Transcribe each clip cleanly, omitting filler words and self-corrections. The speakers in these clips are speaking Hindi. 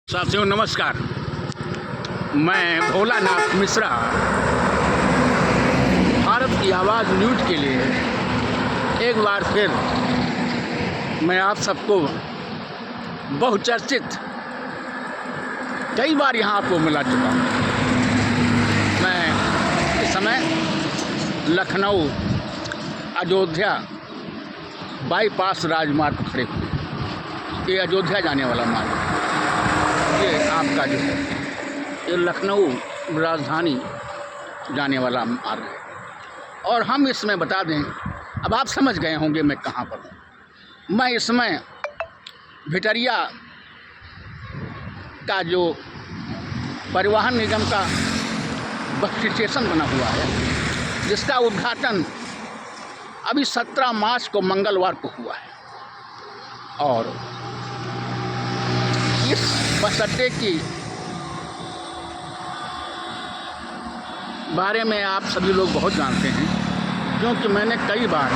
साथियों नमस्कार। मैं भोलानाथ मिश्रा भारत की आवाज़ न्यूज़ के लिए एक बार फिर मैं आप सबको बहुचर्चित कई बार यहाँ आपको मिला चुका हूँ। मैं इस समय लखनऊ अयोध्या बाईपास राजमार्ग पर खड़े हुए। ये अयोध्या जाने वाला मार्ग है। ये आपका जो है ये लखनऊ राजधानी जाने वाला मार्ग है। और हम इसमें बता दें, अब आप समझ गए होंगे मैं कहाँ पर हूँ। मैं इसमें भिटरिया का जो परिवहन निगम का बस स्टेशन बना हुआ है, जिसका उद्घाटन अभी 17 मार्च को मंगलवार को हुआ है। और इस बस अड्डे की बारे में आप सभी लोग बहुत जानते हैं, क्योंकि मैंने कई बार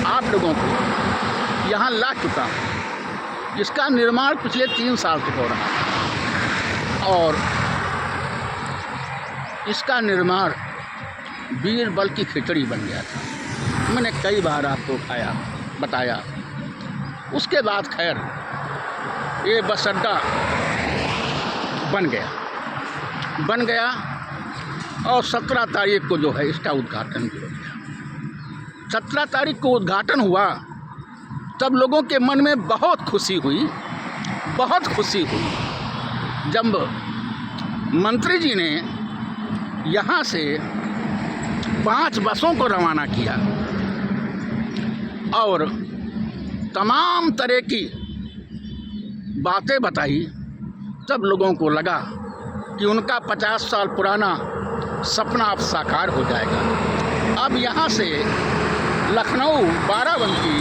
आप लोगों को यहाँ ला चुका हूँ। जिसका निर्माण पिछले 3 साल से हो रहा है और इसका निर्माण बीरबल की खिचड़ी बन गया था। मैंने कई बार आपको बताया। उसके बाद खैर ये बस अड्डा बन गया और 17 तारीख को जो है इसका उद्घाटन भी हो गया। 17 तारीख को उद्घाटन हुआ तब लोगों के मन में बहुत खुशी हुई जब मंत्री जी ने यहाँ से 5 बसों को रवाना किया और तमाम तरह की बातें बताई। तब लोगों को लगा कि उनका 50 साल पुराना सपना अब साकार हो जाएगा। अब यहाँ से लखनऊ, बाराबंकी,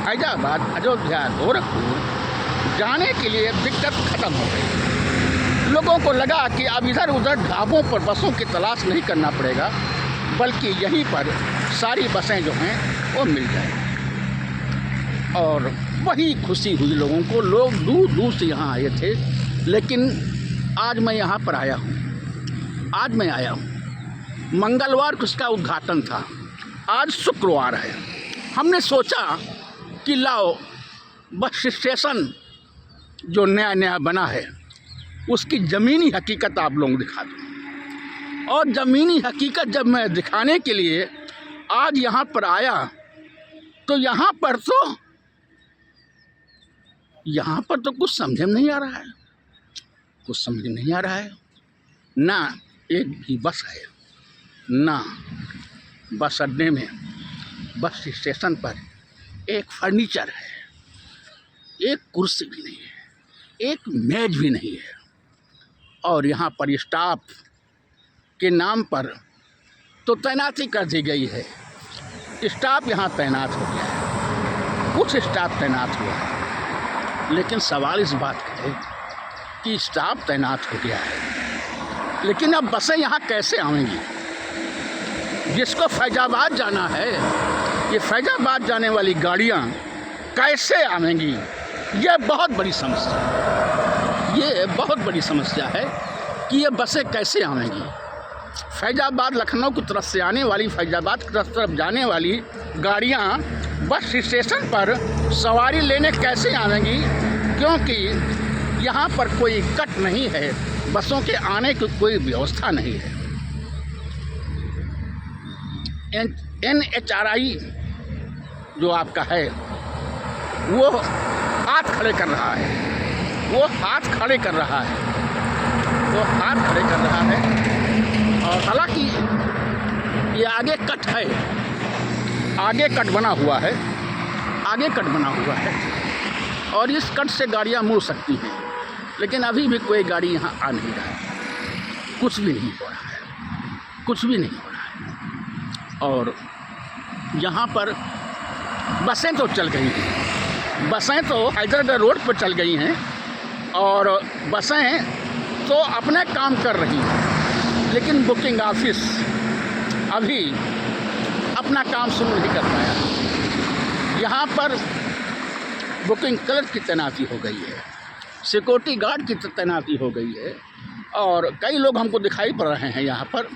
फैजाबाद, अयोध्या, गोरखपुर जाने के लिए दिक्कत ख़त्म हो गई। लोगों को लगा कि अब इधर उधर ढाबों पर बसों की तलाश नहीं करना पड़ेगा, बल्कि यहीं पर सारी बसें जो हैं वो मिल जाएंगी। और वही खुशी हुई लोगों को। लोग दूर दूर से यहाँ आए थे। लेकिन आज मैं यहाँ पर आया हूँ। मंगलवार को इसका उद्घाटन था, आज शुक्रवार है। हमने सोचा कि लाओ बस स्टेशन जो नया बना है उसकी ज़मीनी हकीकत आप लोगों को दिखा दूँ। और ज़मीनी हकीकत जब मैं दिखाने के लिए आज यहाँ पर आया तो यहाँ पर तो कुछ समझ में नहीं आ रहा है। ना एक भी बस है, ना बस अड्डे में, बस स्टेशन पर एक फर्नीचर है, एक कुर्सी भी नहीं है, एक मेज भी नहीं है। और यहाँ पर स्टाफ के नाम पर तो तैनाती कर दी गई है। स्टाफ यहाँ तैनात हो गया है, कुछ स्टाफ तैनात हुआ है। लेकिन सवाल इस बात का है कि स्टाफ तैनात हो गया है, लेकिन अब बसें यहाँ कैसे आएंगी? जिसको फैजाबाद जाना है, ये फैजाबाद जाने वाली गाड़ियाँ कैसे आएंगी? ये बहुत बड़ी समस्या है कि ये बसें कैसे आएंगी। फैजाबाद लखनऊ की तरफ से आने वाली, फैजाबाद की तरफ जाने वाली गाड़ियाँ बस स्टेशन पर सवारी लेने कैसे आएंगी? क्योंकि यहाँ पर कोई कट नहीं है, बसों के आने की कोई व्यवस्था नहीं है। NHRI जो आपका है वो हाथ खड़े कर रहा है। और हालांकि ये आगे कट बना हुआ है और इस कट से गाड़ियाँ मुड़ सकती हैं। लेकिन अभी भी कोई गाड़ी यहाँ आ नहीं रहा है, कुछ भी नहीं हो रहा है। और यहाँ पर बसें तो चल गई हैं, बसें तो हैदराबाद रोड पर चल गई हैं और बसें तो अपने काम कर रही हैं। लेकिन बुकिंग ऑफिस अभी अपना काम शुरू नहीं कर पाया। यहाँ पर बुकिंग क्लर्क की तैनाती हो गई है, सिक्योरिटी गार्ड की तैनाती हो गई है, और कई लोग हमको दिखाई पड़ रहे हैं यहाँ पर,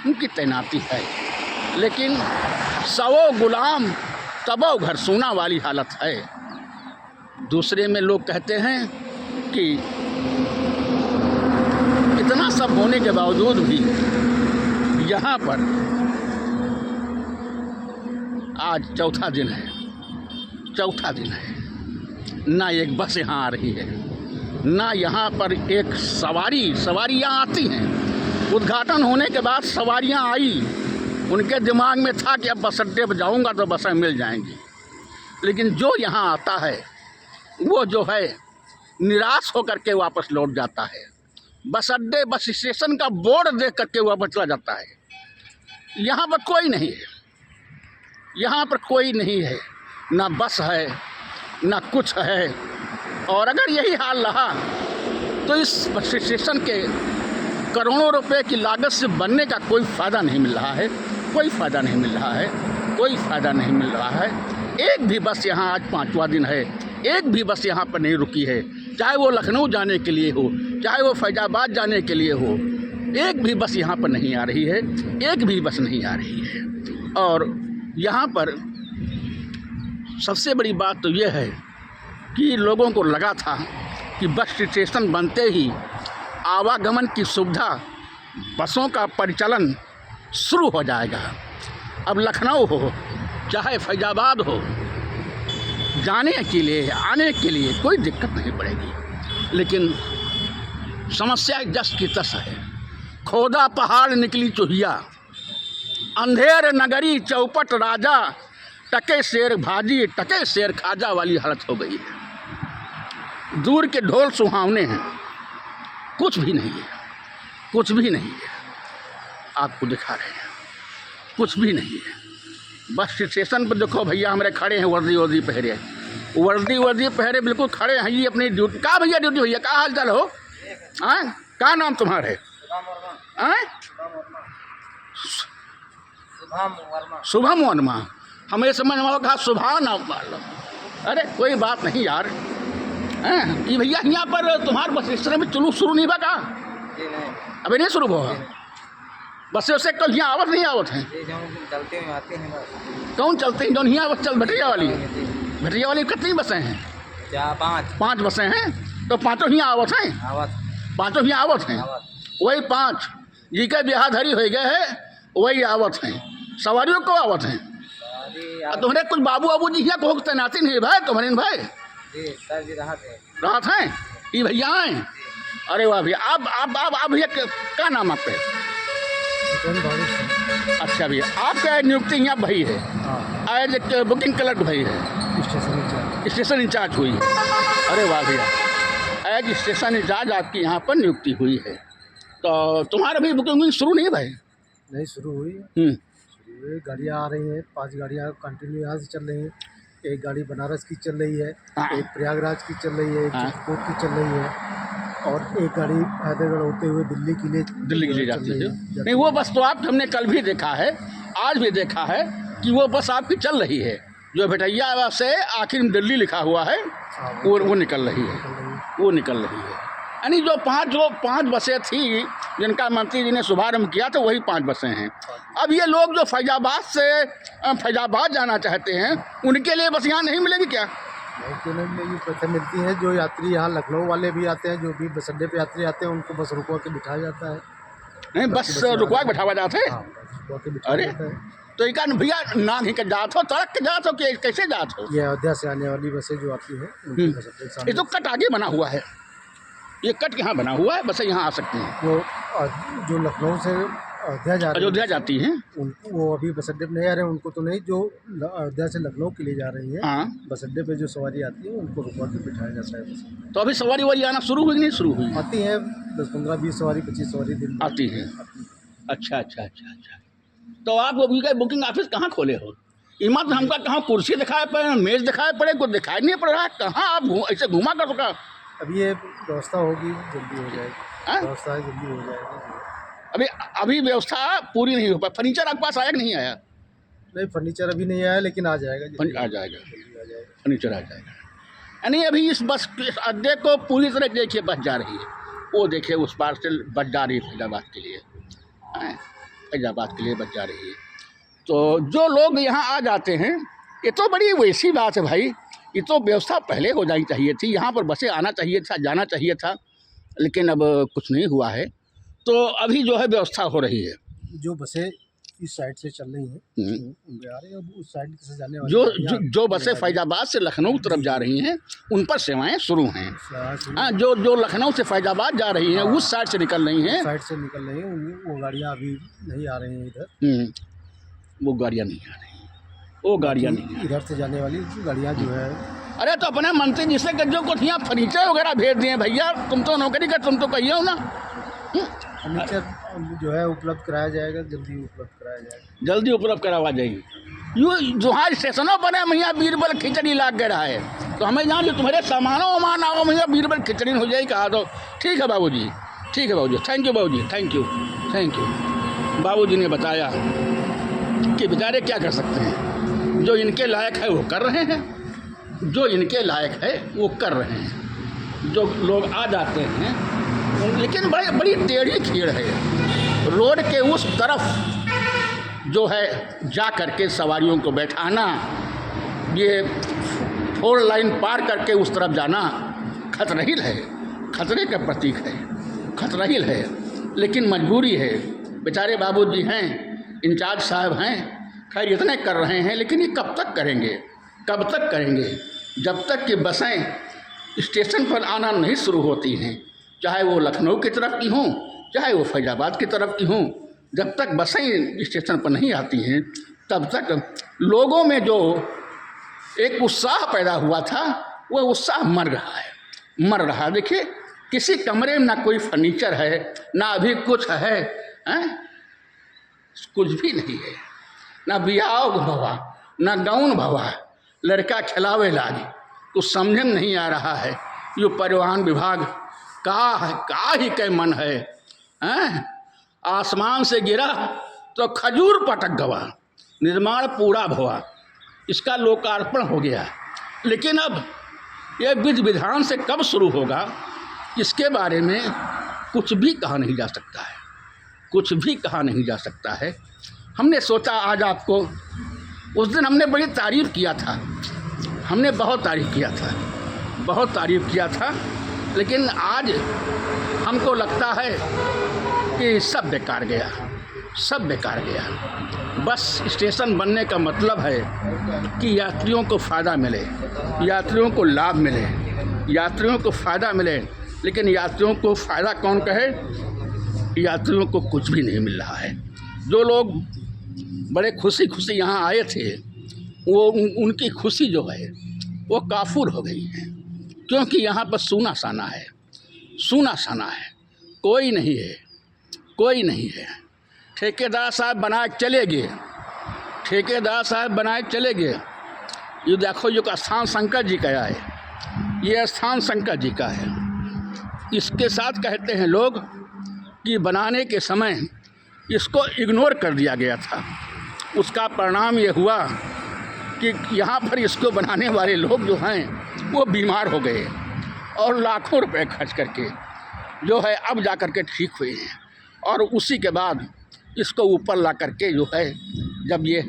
उनकी तैनाती है। लेकिन सवो गुलाम तबो घर सूना वाली हालत है। दूसरे में लोग कहते हैं कि इतना सब होने के बावजूद भी यहाँ पर आज चौथा दिन है, ना एक बस यहाँ आ रही है, ना यहाँ पर एक सवारियाँ आती हैं। उद्घाटन होने के बाद सवारियाँ आई, उनके दिमाग में था कि अब बस अड्डे पर जाऊँगा तो बसें मिल जाएंगी, लेकिन जो यहाँ आता है वो जो है निराश होकर के वापस लौट जाता है। बस अड्डे, बस स्टेशन का बोर्ड देख करके वापस चला जाता है। यहाँ पर कोई नहीं है, यहाँ पर कोई नहीं है, ना बस है ना कुछ है। और अगर यही हाल रहा तो इस बस स्टेशन के करोड़ों रुपए की लागत से बनने का कोई फ़ायदा नहीं मिल रहा है, कोई फ़ायदा नहीं मिल रहा है, कोई फ़ायदा नहीं मिल रहा है। एक भी बस यहाँ, आज 5वां दिन है, एक भी बस यहाँ पर नहीं रुकी है, चाहे वो लखनऊ जाने के लिए हो, चाहे वो फैजाबाद जाने के लिए हो, एक भी बस यहाँ पर नहीं आ रही है, एक भी बस नहीं आ रही है। और यहाँ पर सबसे बड़ी बात तो ये है कि लोगों को लगा था कि बस स्टेशन बनते ही आवागमन की सुविधा, बसों का परिचालन शुरू हो जाएगा। अब लखनऊ हो चाहे फैजाबाद हो, जाने के लिए आने के लिए कोई दिक्कत नहीं पड़ेगी। लेकिन समस्या जस की तस है। खोदा पहाड़ निकली चुहिया, अंधेर नगरी चौपट राजा, टके शेर भाजी टके शेर खाजा वाली हालत हो गई है। दूर के ढोल सुहावने हैं, कुछ भी नहीं है, कुछ भी नहीं है। आपको दिखा रहे हैं, कुछ भी नहीं है। बस स्टेशन पर देखो भैया हमारे खड़े हैं, वर्दी पहरे बिल्कुल खड़े हैं। ये अपनी ड्यूटी का भैया, ड्यूटी भैया का हाल चाल हो? क्या नाम तुम्हारे? शुभम वर्मा। हमें समझ में कहा सुबह नाम वाला। अरे कोई बात नहीं यार, कि भैया यहाँ पर तुम्हारे बस स्टेशन में चलू शुरू नहीं बा? अभी नहीं शुरू हुआ बस से कल यहाँ आवत नहीं आवत हैं? कौन चलते हैं? जो यहाँ बस चल भटिया वाली कितनी बसें हैं? 5 बसें हैं, तो 5 यहाँ आवत हैं? 5 यहाँ आवत हैं, वही 5 जी के ब्याह धरी हो गए हैं, वही आवत हैं। सवारियों को आवत हैं। तुम्हारे कुछ बाबू जी यहाँ को तैनाती नहीं भाई तुम्हारे भाई? राहत हैं ये भैया हैं। अरे वाह भैया, आप भैया क्या नाम आपके? अच्छा भैया, आपका नियुक्ति यहाँ भाई है? एज बुकिंग क्लर्क भाई है, स्टेशन इंचार्ज हुई है। अरे वाह भैया, एज स्टेशन इंचार्ज आपकी यहाँ पर नियुक्ति हुई है। तो तुम्हारा भी बुकिंग शुरू नहीं भाई? नहीं, शुरू हुई। गाड़ियाँ आ रही हैं, 5 गाड़ियाँ कंटिन्यू यहाँ से चल रही हैं। एक गाड़ी बनारस की चल रही है, एक प्रयागराज की चल रही है, एक चित्रकूट की चल रही है, और एक गाड़ी हैदराबाद होते हुए दिल्ली के लिए जाती है। नहीं, वो बस तो आप हमने कल भी देखा है, आज भी देखा है कि वो बस आपकी चल रही है। जो भटैया से आखिर में दिल्ली लिखा हुआ है, वो निकल रही है। यानी जो पाँच बसें थी जिनका मंत्री जी ने शुभारम्भ किया था, वही 5 बसें हैं। अब ये लोग जो फैजाबाद जाना चाहते हैं, उनके लिए बस यहाँ नहीं मिलेगी क्या? क्यों नहीं मिलेगी? पैसे मिलती हैं। जो यात्री यहाँ लखनऊ वाले भी आते हैं, जो भी बस अड्डे पे यात्री आते हैं, उनको बस रुकवा के बिठाया जाता है। नहीं, बस रुकवा के बिठावा जाते हैं? अरे तो एक भैया ना ही जात हो, तड़क के जात हो कि कैसे जात हो? ये अयोध्या से आने वाली बसें जो आती हैं, ये तो कट आगे बना हुआ है, ये कट यहाँ बना हुआ है, बसें यहाँ आ सकती हैं। जो लखनऊ से अयोध्या जाती हैं, उनको वो अभी बस अड्डे पर नहीं आ रहे हैं। उनको तो नहीं, जो अयोध्या से लखनऊ के लिए जा रही है, बस अड्डे पे जो सवारी आती है उनको रुकवा के बिठाया जाता है। तो अभी सवारी वाली आना शुरू हुई नहीं? शुरू हुई, आती है 10, 15, 20 सवारी, 25 सवारी दिन आती है। अच्छा। तो आप बुकिंग ऑफिस कहाँ खोले हो? इमत हमका कहाँ कुर्सी दिखाए पड़े, मेज़ दिखाए पड़े, कुछ दिखाई नहीं पड़ रहा है। कहाँ आप ऐसे घुमा कर रुका? अभी ये व्यवस्था होगी, जल्दी हो जाएगी। व्यवस्था जल्दी हो जाएगी। अभी व्यवस्था पूरी नहीं हो पाई। फर्नीचर आपके पास आया कि नहीं आया? नहीं, फर्नीचर अभी नहीं आया, लेकिन आ जाएगा। आ जाएगा, फर्नीचर आ जाएगा। यानी अभी इस बस के अड्डे को पूरी तरह देखिए बस जा रही है, वो देखिए उस पार से बस जा रही है फैजाबाद के लिए, फैजाबाद के लिए बस जा रही है। तो जो लोग यहाँ आ जाते हैं, ये तो बड़ी वैसी बात है भाई, ये तो व्यवस्था पहले हो जानी चाहिए थी, यहाँ पर बसें आना चाहिए था, जाना चाहिए था, लेकिन अब कुछ नहीं हुआ है। तो अभी जो है व्यवस्था हो रही है, जो बसें इस साइड से चल रही हैं उनके आ रही है, अब उस साइड से जाने वाली जो बसें फैजाबाद से लखनऊ तरफ जा रही हैं उन पर सेवाएं शुरू हैं। हाँ, जो लखनऊ से फैजाबाद जा रही हैं उस साइड से निकल रही हैं, साइड से निकल रही हैं, वो गाड़ियाँ अभी नहीं आ रही हैं इधर, वो गाड़ियाँ नहीं आ रही, वो गाड़ियाँ नहीं, इधर से जाने वाली गाड़ियाँ जो है। अरे तो अपने मंत्री जी से जो कुछ यहाँ फर्नीचर वगैरह भेज दिए भैया, तुम तो नौकरी कर, तुम तो कहिए हो ना, फर्नीचर जो है उपलब्ध कराया जाएगा, जल्दी उपलब्ध कराया जाएगा, जल्दी उपलब्ध करावा जाएगी। यूँ जहाँ स्टेशनों पर है भैया बीरबल खिचड़ी लाग गया है, तो हमें यहाँ जो तुम्हारे सामानों वामान आओ भैया बीरबल खिचड़ी हो जाएगी, कहा दो ठीक है बाबूजी, ठीक है बाबूजी, थैंक यू बाबूजी, थैंक यू थैंक यू। बाबूजी ने बताया कि बेचारे क्या कर सकते हैं, जो इनके लायक है वो कर रहे हैं, जो इनके लायक है वो कर रहे हैं। जो लोग आ जाते हैं, लेकिन बड़ी टेढ़ी खीड़ है, रोड के उस तरफ जो है जा करके सवारियों को बैठाना, ये 4 लाइन पार करके उस तरफ जाना खतरहील है, खतरे का प्रतीक है, खतरहील है, लेकिन मजबूरी है। बेचारे बाबूजी हैं, इंचार्ज साहब हैं, खैर इतने कर रहे हैं, लेकिन ये कब तक करेंगे, कब तक करेंगे, जब तक कि बसें स्टेशन पर आना नहीं शुरू होती हैं, चाहे वो लखनऊ की तरफ की हों, चाहे वो फैजाबाद की तरफ की हों, जब तक बसें स्टेशन पर नहीं आती हैं तब तक लोगों में जो एक उत्साह पैदा हुआ था वह उत्साह मर रहा है, मर रहा। देखिए किसी कमरे में ना कोई फर्नीचर है, ना अभी कुछ है, कुछ भी नहीं है, ना बियाह भवा, ना गाउन भवा, लड़का खिलावे लागे, कुछ समझ में नहीं आ रहा है। यो परिवहन विभाग का ही के मन है, आसमान से गिरा तो खजूर पटक गवा, निर्माण पूरा भवा, इसका लोकार्पण हो गया, लेकिन अब यह विधि विधान से कब शुरू होगा इसके बारे में कुछ भी कहा नहीं जा सकता है, कुछ भी कहा नहीं जा सकता है। हमने सोचा आज आपको, उस दिन हमने बड़ी तारीफ़ किया था, हमने बहुत तारीफ़ किया था, बहुत तारीफ़ किया था, लेकिन आज हमको लगता है कि सब बेकार गया, सब बेकार गया। बस स्टेशन बनने का मतलब है कि यात्रियों को फ़ायदा मिले, यात्रियों को लाभ मिले, यात्रियों को फ़ायदा मिले, लेकिन यात्रियों को फ़ायदा कौन कहे, यात्रियों को कुछ भी नहीं मिल रहा है। जो लोग बड़े खुशी खुशी यहाँ आए थे, वो उनकी खुशी जो है वो काफूर हो गई है, क्योंकि यहाँ पर सूना साना है, सूना साना है, कोई नहीं है, कोई नहीं है। ठेकेदार साहब बनाए चले गए, ठेकेदार साहब बनाए चले गए। ये देखो जो स्थान शंकर जी का है, ये स्थान शंकर जी का है। इसके साथ कहते हैं लोग कि बनाने के समय इसको इग्नोर कर दिया गया था, उसका परिणाम ये हुआ कि यहाँ पर इसको बनाने वाले लोग जो हैं वो बीमार हो गए और लाखों रुपए खर्च करके जो है अब जा कर के ठीक हुए हैं, और उसी के बाद इसको ऊपर ला करके जो है जब ये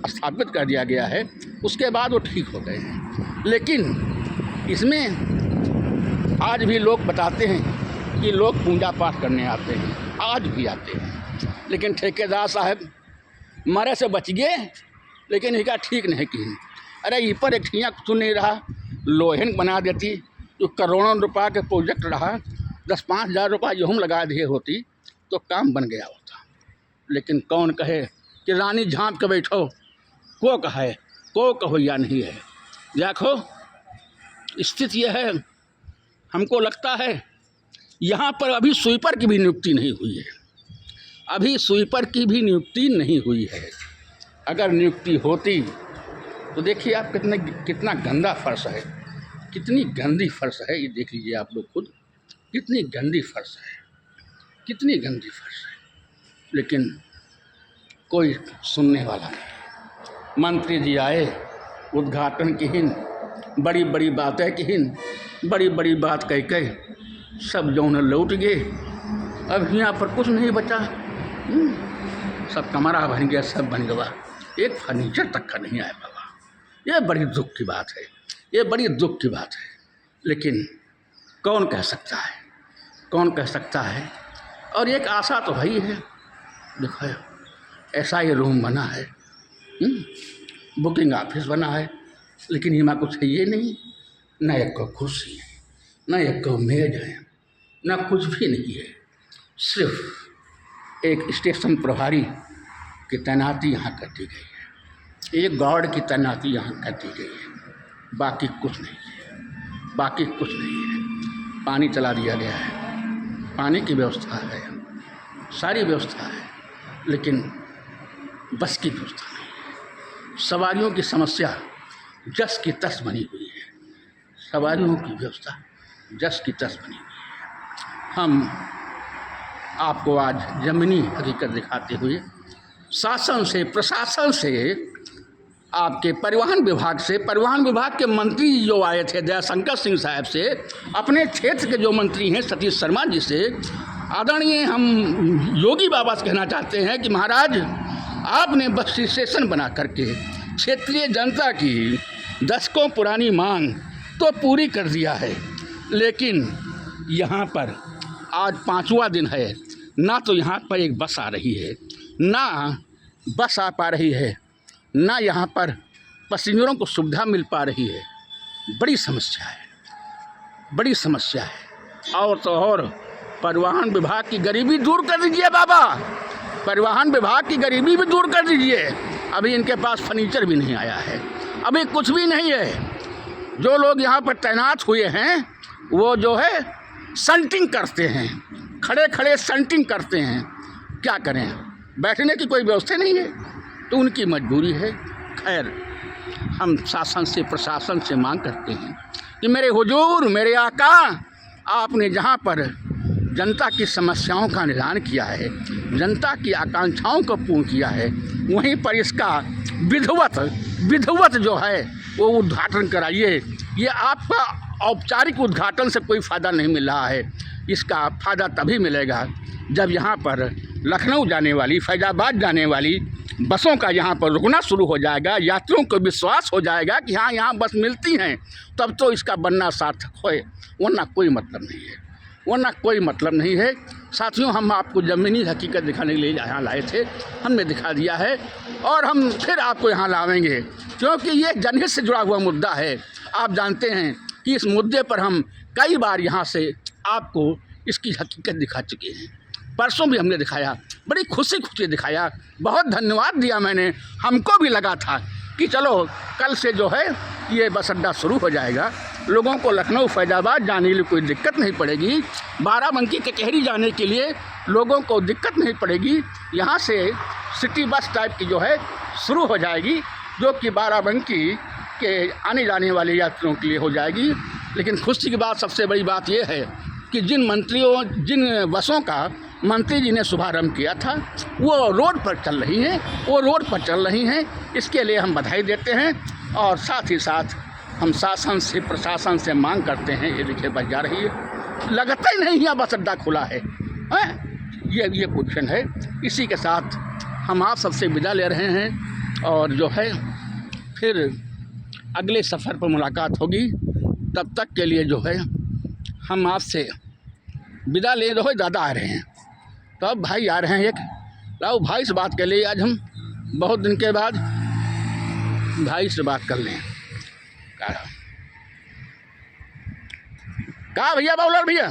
स्थापित कर दिया गया है उसके बाद वो ठीक हो गए हैं। लेकिन इसमें आज भी लोग बताते हैं कि लोग पूजा पाठ करने आते हैं, आज भी आते हैं, लेकिन ठेकेदार साहब मरे से बच गए, लेकिन इसका ठीक नहीं की। अरे ये पर एक ठिया सुन नहीं रहा, लोहन बना देती, जो करोड़ों रुपया के प्रोजेक्ट रहा, 10-5 हज़ार रुपया जो हम लगा दिए होती तो काम बन गया होता। लेकिन कौन कहे कि रानी झाँप के बैठो, को कहे, को कहो या नहीं है। देखो स्थिति यह है, हमको लगता है यहाँ पर अभी स्वीपर की भी नियुक्ति नहीं हुई है, अभी स्वीपर की भी नियुक्ति नहीं हुई है। अगर नियुक्ति होती तो देखिए आप कितना गंदा फर्श है, कितनी गंदी फर्श है, ये देख लीजिए आप लोग खुद, कितनी गंदी फर्श है, कितनी गंदी फर्श है। लेकिन कोई सुनने वाला नहीं। मंत्री जी आए, उद्घाटन की हिन बड़ी बड़ी बातें कहिन, बड़ी बड़ी बात कह के सब जौन लौट गए। अब यहाँ पर कुछ नहीं बचा। सब कमरा बन गया, सब बन गया, एक फर्नीचर तक का नहीं आया बाबा। ये बड़ी दुख की बात है, ये बड़ी दुख की बात है। लेकिन कौन कह सकता है, कौन कह सकता है। और एक आशा तो भाई है, देखो ऐसा ही रूम बना है, बुकिंग ऑफिस बना है, लेकिन यहाँ कुछ है ये नहीं, न एक को कुर्सी है, न एक को मेज है, न कुछ भी नहीं है। सिर्फ एक स्टेशन प्रभारी की तैनाती यहाँ कर दी गई है, एक गार्ड की तैनाती यहाँ कर दी गई है, बाकी कुछ नहीं है, बाकी कुछ नहीं है। पानी चला दिया गया है, पानी की व्यवस्था है, सारी व्यवस्था है, लेकिन बस की व्यवस्था नहीं है। सवारियों की समस्या जस की तस बनी हुई है, सवारियों की व्यवस्था जस की तस बनी हुई है। हम आपको आज ज़मीनी हकीकत दिखाते हुए शासन से, प्रशासन से, आपके परिवहन विभाग से, परिवहन विभाग के मंत्री जो आए थे दयाशंकर सिंह साहब से, अपने क्षेत्र के जो मंत्री हैं सतीश शर्मा जी से, आदरणीय हम योगी बाबा से कहना चाहते हैं कि महाराज आपने बस स्टेशन बना करके क्षेत्रीय जनता की दशकों पुरानी मांग तो पूरी कर दिया है, लेकिन यहाँ पर आज 5वां दिन है, ना तो यहाँ पर एक बस आ रही है, ना बस आ पा रही है, ना यहाँ पर पैसेंजरों को सुविधा मिल पा रही है। बड़ी समस्या है, बड़ी समस्या है। और तो और परिवहन विभाग की गरीबी दूर कर दीजिए बाबा, परिवहन विभाग की गरीबी भी दूर कर दीजिए। अभी इनके पास फर्नीचर भी नहीं आया है, अभी कुछ भी नहीं है। जो लोग यहाँ पर तैनात हुए हैं वो जो है संटिंग करते हैं, खड़े खड़े संटिंग करते हैं। क्या करें, बैठने की कोई व्यवस्था नहीं है, तो उनकी मजबूरी है। खैर, हम शासन से, प्रशासन से मांग करते हैं कि मेरे हुजूर, मेरे आका, आपने जहाँ पर जनता की समस्याओं का निदान किया है, जनता की आकांक्षाओं को पूर्ण किया है, वहीं पर इसका विधिवत जो है वो उद्घाटन कराइए। ये आपका औपचारिक उद्घाटन से कोई फ़ायदा नहीं मिल रहा है, इसका फ़ायदा तभी मिलेगा जब यहाँ पर लखनऊ जाने वाली, फैज़ाबाद जाने वाली बसों का यहाँ पर रुकना शुरू हो जाएगा, यात्रियों को विश्वास हो जाएगा कि हाँ यहाँ बस मिलती हैं, तब तो इसका बनना सार्थक होए, वरना कोई मतलब नहीं है, वरना कोई मतलब नहीं है। साथियों, हम आपको ज़मीनी हकीकत दिखाने के लिए यहाँ लाए थे, हमने दिखा दिया है और हम फिर आपको यहाँ लावेंगे, क्योंकि ये जनहित से जुड़ा हुआ मुद्दा है। आप जानते हैं कि इस मुद्दे पर हम कई बार यहाँ से आपको इसकी हकीकत दिखा चुके हैं। परसों भी हमने दिखाया, बड़ी खुशी दिखाया, बहुत धन्यवाद दिया मैंने। हमको भी लगा था कि चलो कल से जो है ये बस अड्डा शुरू हो जाएगा, लोगों को लखनऊ फैज़ाबाद जाने के लिए कोई दिक्कत नहीं पड़ेगी, बाराबंकी कचहरी जाने के लिए लोगों को दिक्कत नहीं पड़ेगी। यहाँ से सिटी बस टाइप की जो है शुरू हो जाएगी, जो कि बाराबंकी के आने जाने वाले यात्रियों के लिए हो जाएगी। लेकिन खुशी की बात, सबसे बड़ी बात ये है कि जिन बसों का मंत्री जी ने शुभारंभ किया था वो रोड पर चल रही हैं, वो रोड पर चल रही हैं। इसके लिए हम बधाई देते हैं और साथ ही साथ हम शासन से, प्रशासन से मांग करते हैं, ये देखिए बस जा रही है, लगता ही नहीं यहाँ बस अड्डा खुला है, ये पोजीशन है। इसी के साथ हम आप सबसे विदा ले रहे हैं और जो है फिर अगले सफ़र पर मुलाकात होगी। तब तक के लिए जो है हम आपसे विदा ले रहे, दादा आ रहे हैं, तो अब भाई आ रहे हैं, एक लाओ भाई से बात कर लिए, आज हम बहुत दिन के बाद भाई से बात कर लें। कहा भैया, बाबूलाल भैया,